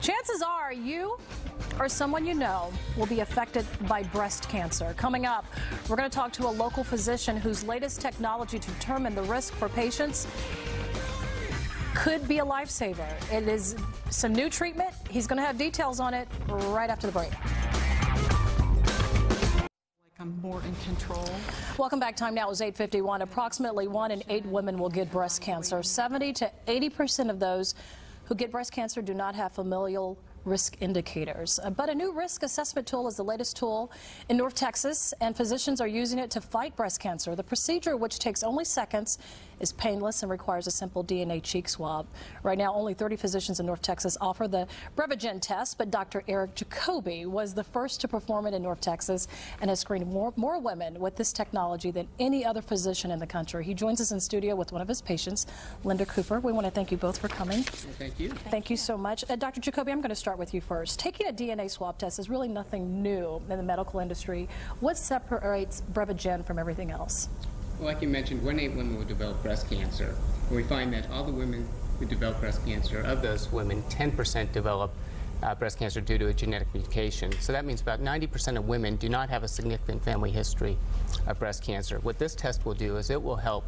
Chances are you or someone you know will be affected by breast cancer. Coming up, we're going to talk to a local physician whose latest technology to determine the risk for patients could be a lifesaver. It is some new treatment. He's going to have details on it right after the break. I'm more in control. Welcome back. Time now is 8:51. Approximately 1 in 8 women will get breast cancer. 70 to 80% of those who get breast cancer do not have familial risk indicators. But a new risk assessment tool is the latest tool in North Texas, and physicians are using it to fight breast cancer. The procedure, which takes only seconds, is painless and requires a simple DNA cheek swab. Right now, only 30 physicians in North Texas offer the BREVAgen test, but Dr. Jacoby was the first to perform it in North Texas and has screened more women with this technology than any other physician in the country. He joins us in studio with one of his patients, Linda Cooper. We want to thank you both for coming. Well, thank you. Thank you so much. Dr. Jacoby, I'm going to start with you first. Taking a DNA swab test is really nothing new in the medical industry. What separates BREVAgen from everything else? Well, like you mentioned, 1 in 8 women will develop breast cancer. And we find that all the women who develop breast cancer, of those women, 10% develop breast cancer due to a genetic mutation. So that means about 90% of women do not have a significant family history of breast cancer. What this test will do is it will help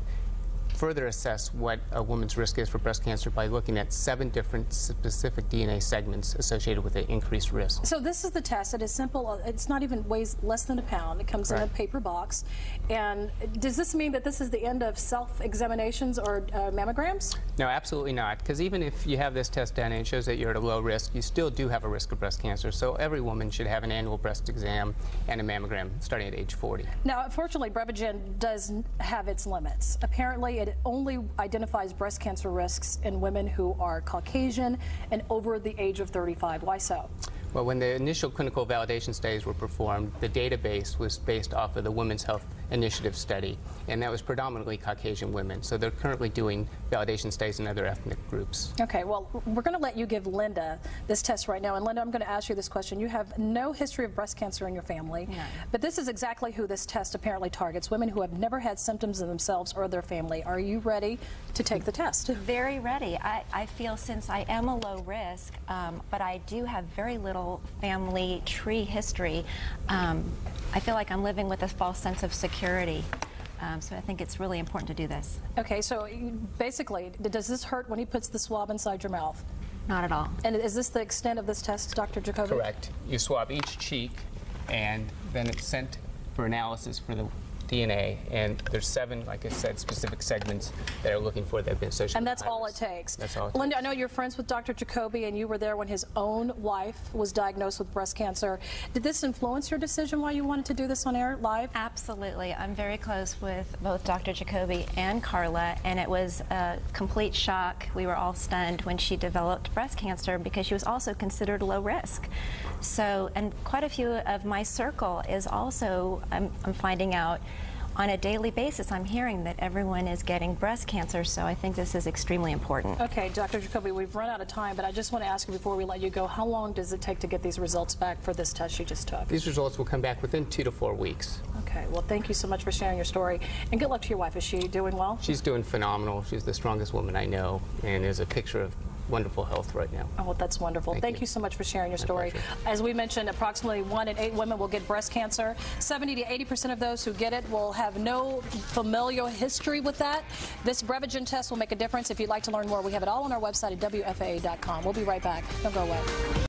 further assess what a woman's risk is for breast cancer by looking at 7 different specific DNA segments associated with an increased risk. So this is the test. It is simple. It's not even weighs less than a pound. It comes in a paper box. And does this mean that this is the end of self-examinations or mammograms? No, absolutely not. Because even if you have this test done and it shows that you're at a low risk, you still do have a risk of breast cancer. So every woman should have an annual breast exam and a mammogram starting at age 40. Now, unfortunately, BREVAgen does have its limits. Apparently, it only identifies breast cancer risks in women who are Caucasian and over the age of 35. Why so? Well, when the initial clinical validation studies were performed, the database was based off of the Women's Health Initiative study, and that was predominantly Caucasian women. So they're currently doing validation studies in other ethnic groups. Okay, well, we're going to let you give Linda this test right now. And Linda, I'm going to ask you this question. You have no history of breast cancer in your family, but this is exactly who this test apparently targets, women who have never had symptoms in themselves or their family. Are you ready to take the test? Very ready. I feel, since I am a low risk, but I do have very little family tree history, I feel like I'm living with a false sense of security. So I think it's really important to do this. Okay, so basically, does this hurt when he puts the swab inside your mouth? Not at all. And is this the extent of this test, Dr. Jacoby? Correct. You swab each cheek, and then it's sent for analysis for the DNA, and there's 7, like I said, specific segments that are looking for that have been associated. And that's with all it takes. That's all it Linda, takes. I know you're friends with Dr. Jacoby, and you were there when his own wife was diagnosed with breast cancer. Did this influence your decision why you wanted to do this on air live? Absolutely. I'm very close with both Dr. Jacoby and Carla, and it was a complete shock. We were all stunned when she developed breast cancer because she was also considered low risk. So, and quite a few of my circle is also, I'm finding out, on a daily basis, I'm hearing that everyone is getting breast cancer, so I think this is extremely important. Okay, Dr. Jacoby, we've run out of time, but I just want to ask you before we let you go, how long does it take to get these results back for this test you just took? These results will come back within 2 to 4 weeks. Okay, well, thank you so much for sharing your story, and good luck to your wife. Is she doing well? She's doing phenomenal. She's the strongest woman I know, and is a picture of wonderful health right now. Oh, that's wonderful. Thank you so much for sharing your story. As we mentioned, approximately 1 in 8 women will get breast cancer. 70 to 80% of those who get it will have no familial history with that. This BREVAgen test will make a difference. If you'd like to learn more, we have it all on our website at WFAA.com. We'll be right back. Don't go away.